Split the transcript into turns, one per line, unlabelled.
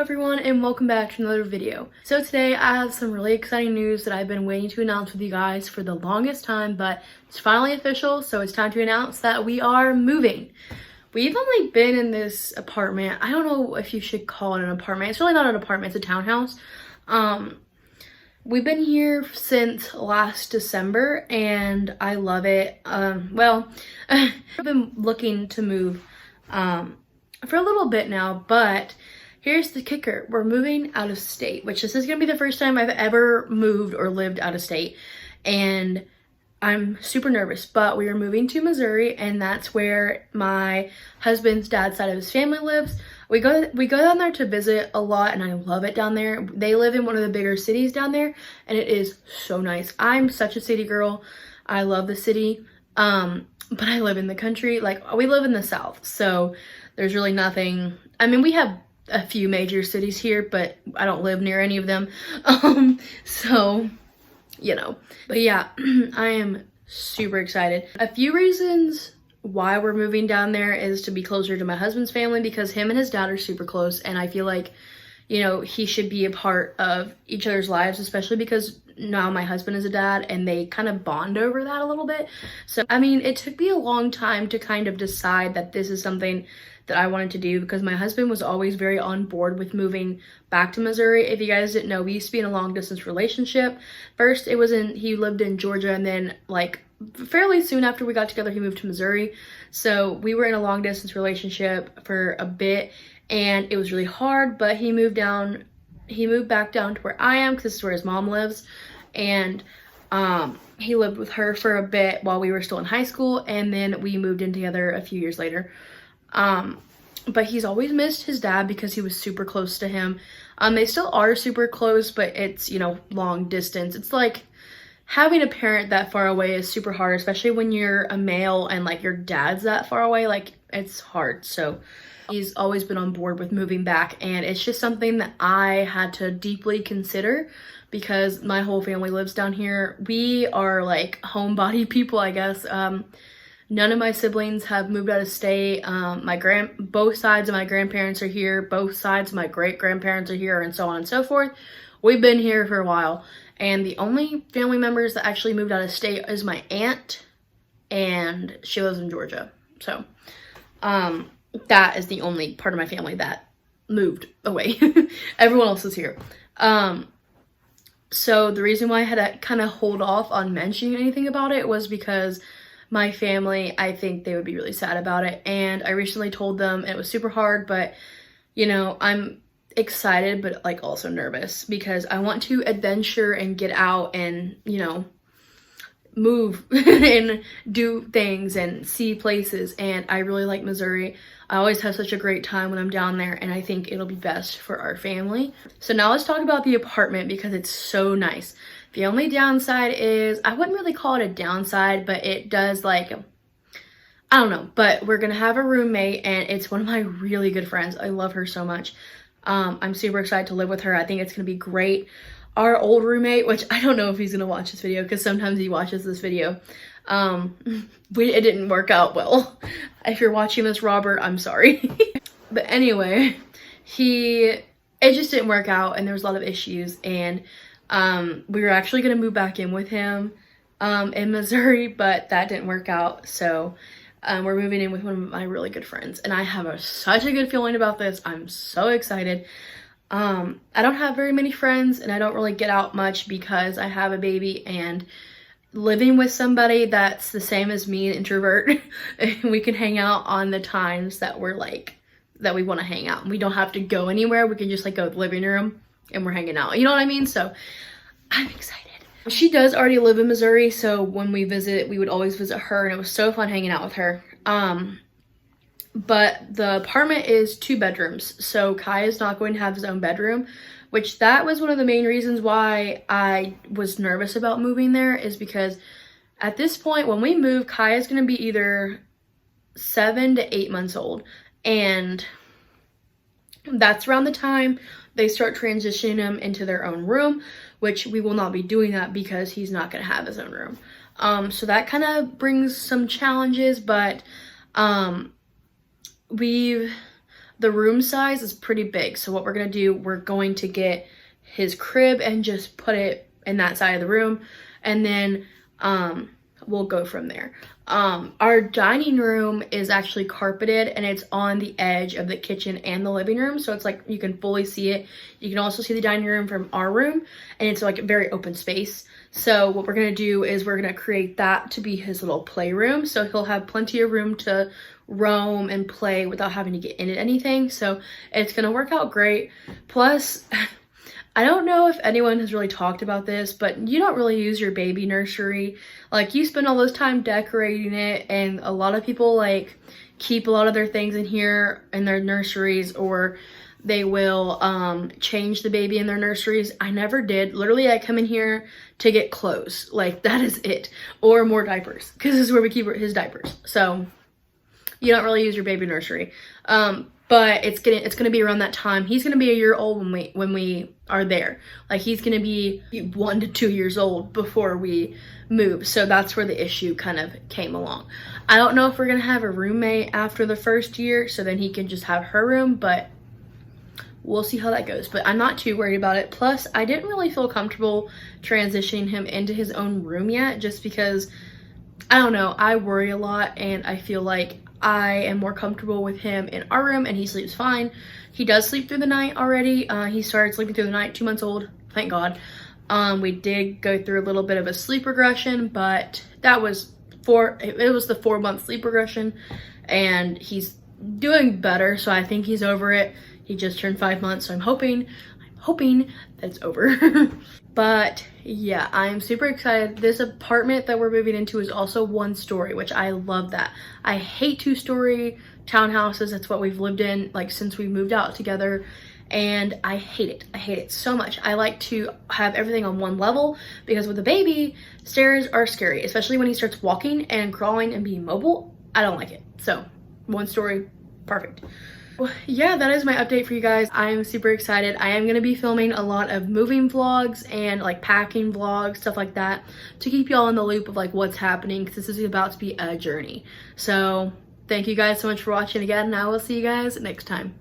everyone, and welcome back to another video. So today I have some really exciting news that I've been waiting to announce with you guys for the longest time, but it's finally official, so it's time to announce that we are moving. We've only been in this apartment. I don't know if you should call it an apartment. It's really not an apartment, it's a townhouse. We've been here since last December and I love it. Well, I've been looking to move for a little bit now, but here's the kicker. We're moving out of state, which this is gonna be the first time I've ever moved or lived out of state. And I'm super nervous, but we are moving to Missouri, and that's where my husband's dad's side of his family lives. We go down there to visit a lot, and I love it down there. They live in one of the bigger cities down there, and it is so nice. I'm such a city girl. I love the city, but I live in the country. Like, we live in the South, so there's really nothing. I mean, we have a few major cities here, but I don't live near any of them. So, you know, but yeah, I am super excited. A few reasons why we're moving down there is to be closer to my husband's family, because him and his dad are super close, and I feel like, you know, he should be a part of each other's lives, especially because now my husband is a dad and they kind of bond over that a little bit. So, I mean, it took me a long time to kind of decide that this is something that I wanted to do, because my husband was always very on board with moving back to Missouri. If you guys didn't know, we used to be in a long distance relationship. First, he lived in Georgia, and then like fairly soon after we got together, he moved to Missouri. So we were in a long distance relationship for a bit, and it was really hard, but he moved back down to where I am, because this is where his mom lives. And he lived with her for a bit while we were still in high school, and then we moved in together a few years later. But he's always missed his dad because he was super close to him. They still are super close, but it's, you know, long distance. It's like having a parent that far away is super hard, especially when you're a male and like your dad's that far away. Like, it's hard. So he's always been on board with moving back, and it's just something that I had to deeply consider because my whole family lives down here. We are like homebody people, I guess. None of my siblings have moved out of state. Both sides of my grandparents are here. Both sides of my great-grandparents are here, and so on and so forth. We've been here for a while. And the only family members that actually moved out of state is my aunt, and she lives in Georgia. So, that is the only part of my family that moved away. Everyone else is here. So the reason why I had to kind of hold off on mentioning anything about it was because my family, I think they would be really sad about it. And I recently told them it was super hard, but, you know, I'm excited, but like also nervous, because I want to adventure and get out and, you know, move and do things and see places. And I really like Missouri. I always have such a great time when I'm down there, and I think it'll be best for our family. So now let's talk about the apartment, because it's so nice. The only downside is, I wouldn't really call it a downside, but it does, like, I don't know, but we're gonna have a roommate, and it's one of my really good friends. I love her so much. I'm super excited to live with her. I think it's gonna be great. Our old roommate, which I don't know if he's gonna watch this video, because sometimes he watches this video, it didn't work out well. If you're watching this, Robert, I'm sorry. But anyway, it just didn't work out, and there was a lot of issues, and we were actually gonna move back in with him in Missouri, but that didn't work out. So we're moving in with one of my really good friends, and I have such a good feeling about this. I'm so excited. I don't have very many friends, and I don't really get out much because I have a baby, and living with somebody that's the same as me, an introvert, we can hang out on the times that we're like, that we want to hang out. We don't have to go anywhere. We can just like go to the living room and we're hanging out. You know what I mean? So I'm excited. She does already live in Missouri, so when we visit, we would always visit her, and it was so fun hanging out with her. But the apartment is 2 bedrooms, so Kai is not going to have his own bedroom, which that was one of the main reasons why I was nervous about moving there, is because at this point, when we move, Kai is going to be either 7 to 8 months old, and that's around the time they start transitioning him into their own room, which we will not be doing that because he's not going to have his own room. So that kind of brings some challenges, but we've the room size is pretty big. So what we're gonna do, we're going to get his crib and just put it in that side of the room, and then we'll go from there. Our dining room is actually carpeted, and it's on the edge of the kitchen and the living room, so it's like you can fully see it. You can also see the dining room from our room, and it's like a very open space. So what we're gonna do is we're gonna create that to be his little playroom, so he'll have plenty of room to roam and play without having to get into anything. So it's gonna work out great. Plus, I don't know if anyone has really talked about this, but you don't really use your baby nursery. Like, you spend all this time decorating it, and a lot of people like keep a lot of their things in here in their nurseries, or they will change the baby in their nurseries. I never did. Literally, I come in here to get clothes. Like, that is it. Or more diapers, because this is where we keep his diapers. So you don't really use your baby nursery. But it's gonna be around that time. He's gonna be a year old when we are there. Like, he's gonna be 1 to 2 years old before we move. So that's where the issue kind of came along. I don't know if we're gonna have a roommate after the first year, so then he can just have her room, but we'll see how that goes. But I'm not too worried about it. Plus, I didn't really feel comfortable transitioning him into his own room yet, just because, I don't know, I worry a lot, and I feel like I am more comfortable with him in our room, and he sleeps fine. He does sleep through the night already. He started sleeping through the night, 2 months old, thank God. We did go through a little bit of a sleep regression, but that was it was the 4-month sleep regression, and he's doing better, so I think he's over it. He just turned 5 months, so I'm hoping that it's over. But yeah, I'm super excited. This apartment that we're moving into is also 1 story, which I love that. I hate 2-story townhouses. That's what we've lived in like since we moved out together, and I hate it. I hate it so much. I like to have everything on 1 level, because with a baby, stairs are scary, especially when he starts walking and crawling and being mobile. I don't like it. So 1 story, perfect. Well, yeah, that is my update for you guys. I am super excited. I am going to be filming a lot of moving vlogs and like packing vlogs, stuff like that, to keep y'all in the loop of like what's happening, because this is about to be a journey. So thank you guys so much for watching again, and I will see you guys next time.